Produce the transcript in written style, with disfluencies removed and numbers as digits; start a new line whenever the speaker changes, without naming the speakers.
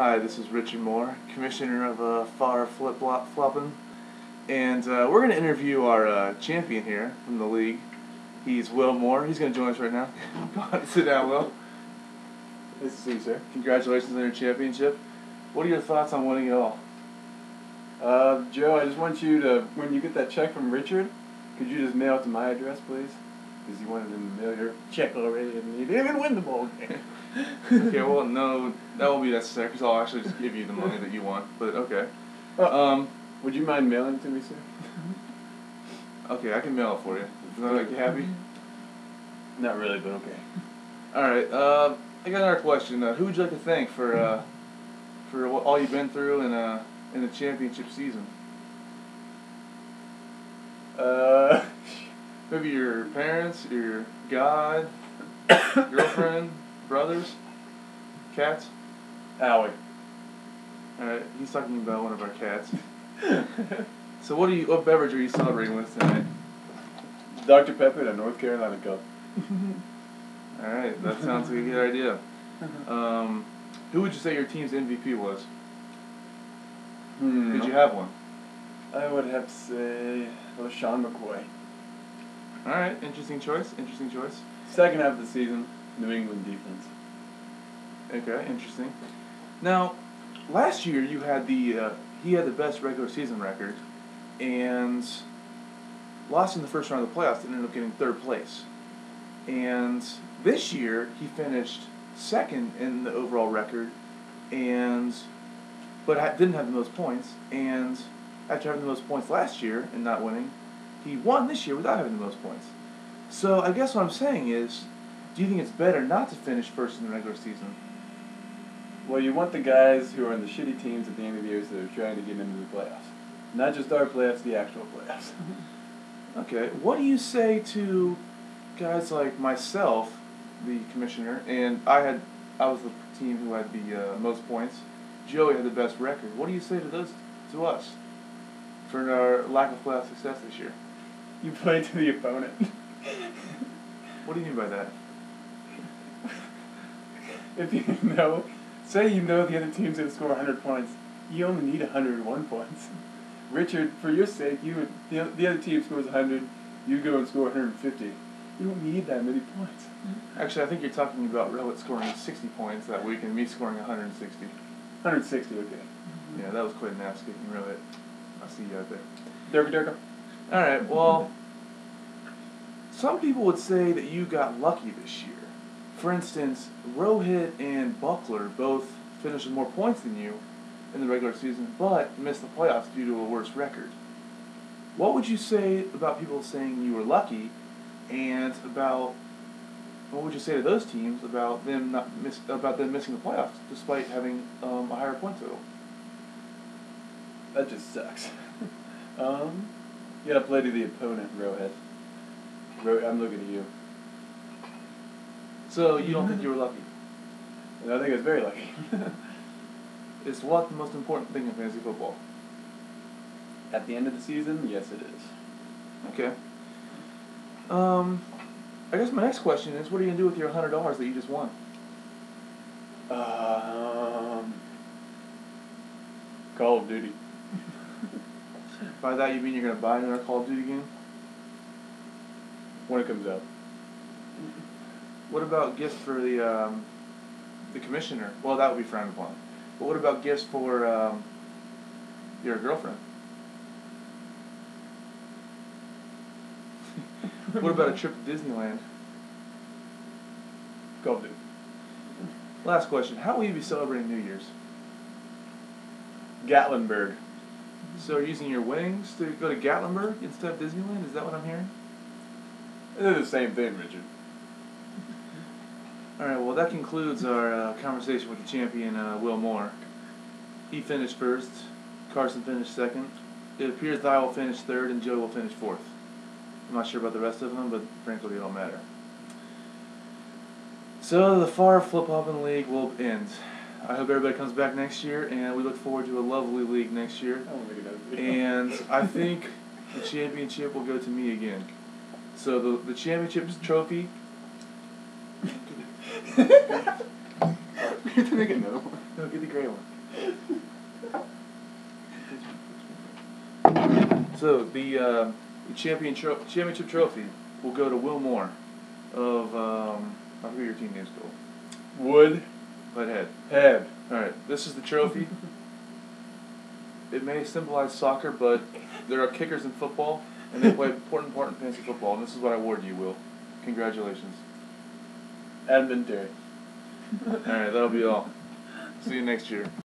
Hi, this is Richard Moore, Commissioner of Favre Flip Floppin, and we're going to interview our champion here from the league. He's Will Moore. He's going to join us right now. Go ahead, sit down, Will.
Nice to see you, sir.
Congratulations on your championship. What are your thoughts on winning it all?
Joe, I just want you to, when you get that check from Richard, could you just mail it to my address, please? Because you wanted him to mail your check already, and you didn't even win the ball game.
Okay, well, no, that won't be necessary, because I'll actually just give you the money that you want, but okay.
Would you mind mailing it to me, sir?
Okay, I can mail it for you. Does that make you happy?
Not really, but okay.
Alright, I got another question. Who would you like to thank for all you've been through in the championship season? Maybe your parents, your God, girlfriend, brothers, cats?
Allie.
Alright, he's talking about one of our cats. So what beverage are you celebrating with tonight?
Dr. Pepper and a North Carolina cup.
Alright, that sounds like a good idea. Who would you say your team's MVP was? Did you have one?
I would have to say, Sean McCoy.
Alright, interesting choice.
Second half of the season, New England defense.
Okay, interesting. Now, last year he had the best regular season record, and lost in the first round of the playoffs and ended up getting third place. And this year he finished second in the overall record, but didn't have the most points. And after having the most points last year and not winning, he won this year without having the most points. So I guess what I'm saying is, do you think it's better not to finish first in the regular season?
Well, you want the guys who are in the shitty teams at the end of the year that are trying to get into the playoffs. Not just our playoffs, the actual playoffs.
Okay, what do you say to guys like myself, the commissioner, and I was the team who had the most points. Joey had the best record. What do you say to us for our lack of playoff success this year?
You play to the opponent.
What do you mean by that?
If say you know the other team's going to score 100 points, you only need 101 points. Richard, for your sake, the other team scores 100, you go and score 150. You don't need that many points.
Actually, I think you're talking about Rowett scoring 60 points that week and me scoring 160.
160, okay.
Yeah, that was quite an ass kicking, Rowett. I'll see you out there.
Durka.
Alright, well, some people would say that you got lucky this year. For instance, Rohit and Buckler both finished with more points than you in the regular season, but missed the playoffs due to a worse record. What would you say about people saying you were lucky, and what would you say to those teams about them missing the playoffs despite having a higher point total?
That just sucks. You gotta play to the opponent, Rohit. I'm looking at you.
So you don't think you were lucky?
I think I was very lucky.
Is luck the most important thing in fantasy football?
At the end of the season, yes it is.
Okay. I guess my next question is, what are you going to do with your $100 that you just won?
Call of Duty.
By that you mean you're going to buy another Call of Duty game?
When it comes out.
What about gifts for the commissioner? Well, that would be frowned upon. But what about gifts for your girlfriend? What about a trip to Disneyland?
Call of Duty.
Last question. How will you be celebrating New Year's?
Gatlinburg.
So you're using your winnings to go to Gatlinburg instead of Disneyland? Is that what I'm hearing?
They're the same thing, Richard.
Alright, well that concludes our conversation with the champion, Will Moore. He finished first, Carson finished second. It appears that I will finish third and Joe will finish fourth. I'm not sure about the rest of them, but frankly they don't matter. So the Favre Flip Floppin League will end. I hope everybody comes back next year, and we look forward to a lovely league next year. And I think the championship will go to me again. So the championship's trophy
to make another one.
No, get the gray one. So the championship trophy will go to Will Moore of I forget your team name's called.
Wood.
But head.
Head.
All right, this is the trophy. It may symbolize soccer, but there are kickers in football, and they play important part in fantasy football. And this is what I award you, Will. Congratulations.
Edmonton.
All right, that'll be all. See you next year.